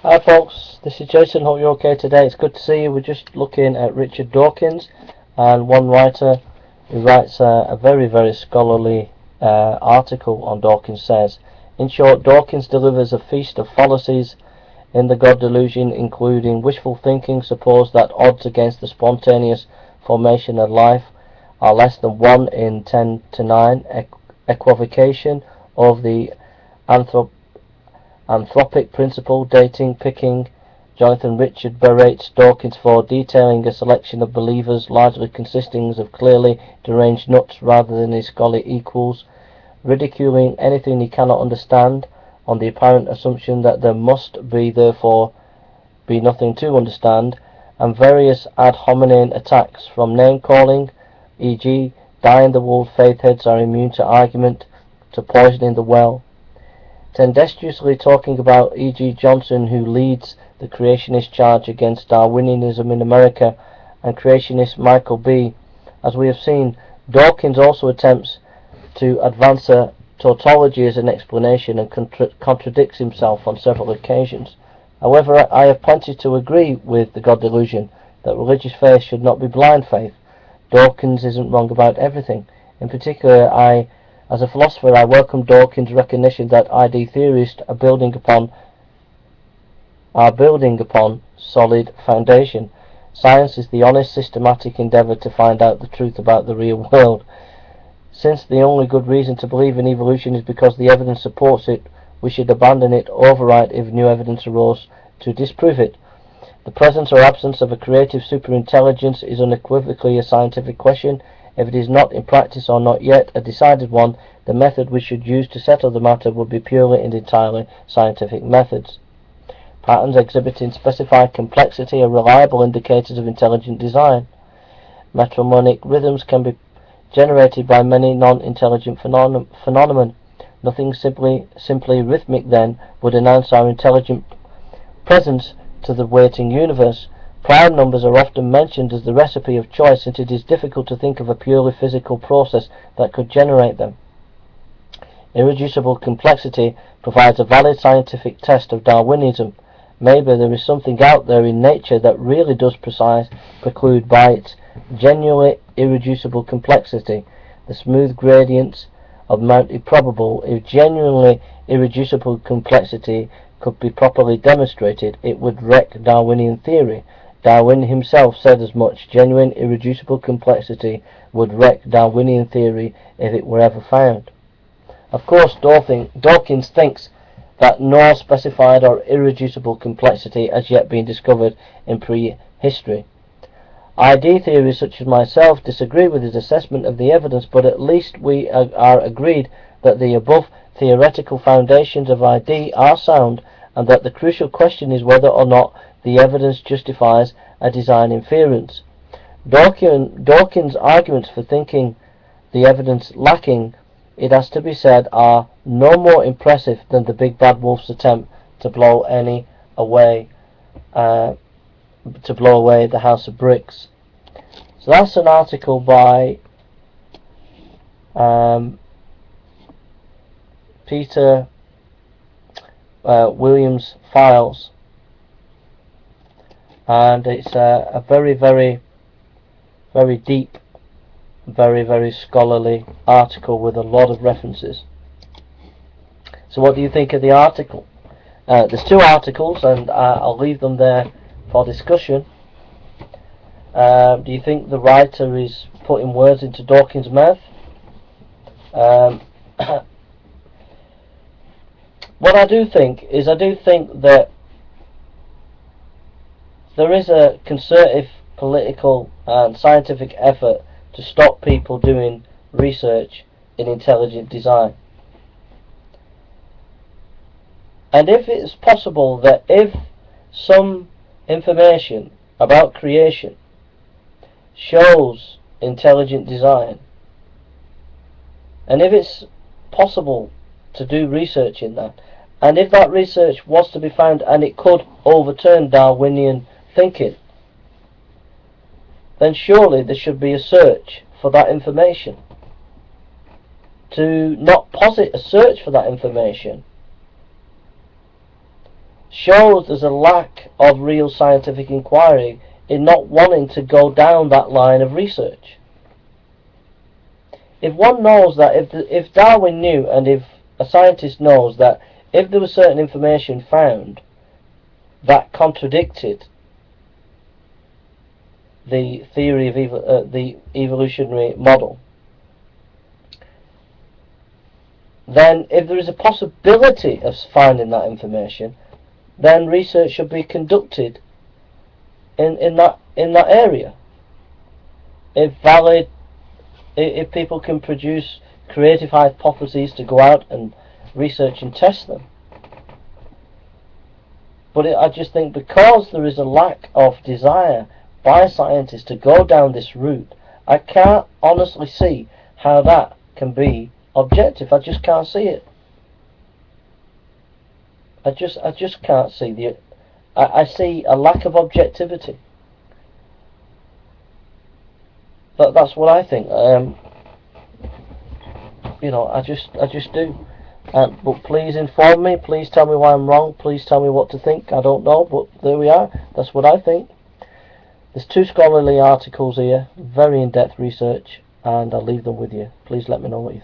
Hi folks, this is Jason. Hope you're okay today. It's good to see you. We're just looking at Richard Dawkins, and one writer who writes a very scholarly article on Dawkins says, in short, Dawkins delivers a feast of fallacies in the God delusion, including wishful thinking, suppose that odds against the spontaneous formation of life are less than 1 in 10 to 9, equivocation of the anthropic principle, dating, picking. Jonathan Richard berates Dawkins for detailing a selection of believers largely consisting of clearly deranged nuts rather than his scholarly equals, ridiculing anything he cannot understand on the apparent assumption that there must be therefore be nothing to understand, and various ad hominem attacks from name-calling, e.g. die-in-the-wool faith-heads are immune to argument, to poisoning the well, tendenciously talking about E.G. Johnson, who leads the creationist charge against Darwinianism in America, and creationist Michael B. As we have seen, Dawkins also attempts to advance a tautology as an explanation and contradicts himself on several occasions. However, I have plenty to agree with the God delusion that religious faith should not be blind faith. Dawkins isn't wrong about everything. In particular, as a philosopher, I welcome Dawkins' recognition that ID theorists are building upon solid foundation. Science is the honest, systematic endeavour to find out the truth about the real world. Since the only good reason to believe in evolution is because the evidence supports it, we should abandon it outright if new evidence arose to disprove it. The presence or absence of a creative superintelligence is unequivocally a scientific question. If it is not in practice or not yet a decided one, the method we should use to settle the matter would be purely and entirely scientific methods. Patterns exhibiting specified complexity are reliable indicators of intelligent design. Metronomic rhythms can be generated by many non-intelligent phenomena. Nothing simply rhythmic, then, would announce our intelligent presence to the waiting universe. Prime numbers are often mentioned as the recipe of choice, since it is difficult to think of a purely physical process that could generate them. Irreducible complexity provides a valid scientific test of Darwinism. Maybe there is something out there in nature that really does preclude by its genuinely irreducible complexity the smooth gradients of Mount Improbable. If genuinely irreducible complexity could be properly demonstrated, it would wreck Darwinian theory. Darwin himself said as much. Genuine irreducible complexity would wreck Darwinian theory if it were ever found. Of course, Dawkins thinks that no specified or irreducible complexity has yet been discovered in prehistory. ID theorists such as myself disagree with his assessment of the evidence, but at least we are agreed that the above theoretical foundations of ID are sound, and that the crucial question is whether or not the evidence justifies a design inference. Dawkins' arguments for thinking the evidence lacking, it has to be said, are no more impressive than the big bad wolf's attempt to blow away the house of bricks. So that's an article by Peter Williams Files, and it's a very deep, very scholarly article with a lot of references. So what do you think of the article? There's two articles, and I'll leave them there for discussion. Do you think the writer is putting words into Dawkins' mouth? What I do think is, that there is a concerted political and scientific effort to stop people doing research in intelligent design. And if it's possible that if some information about creation shows intelligent design, and if it's possible to do research in that, and if that research was to be found and it could overturn Darwinian thinking, then surely there should be a search for that information. To not posit a search for that information shows there's a lack of real scientific inquiry in not wanting to go down that line of research. If one knows that, if Darwin knew, and if a scientist knows that if there was certain information found that contradicted the theory of the evolutionary model, then if there is a possibility of finding that information, then research should be conducted in that area. If people can produce creative hypotheses to go out and research and test them. But I just think because there is a lack of desire by scientists to go down this route, I can't honestly see how that can be objective. I just can't see it. I just can't see I see a lack of objectivity. That's what I think. You know, I just do. But please inform me. Please tell me why I'm wrong. Please tell me what to think. I don't know, but there we are. That's what I think. There's 2 scholarly articles here, very in-depth research, and I'll leave them with you. Please let me know what you think.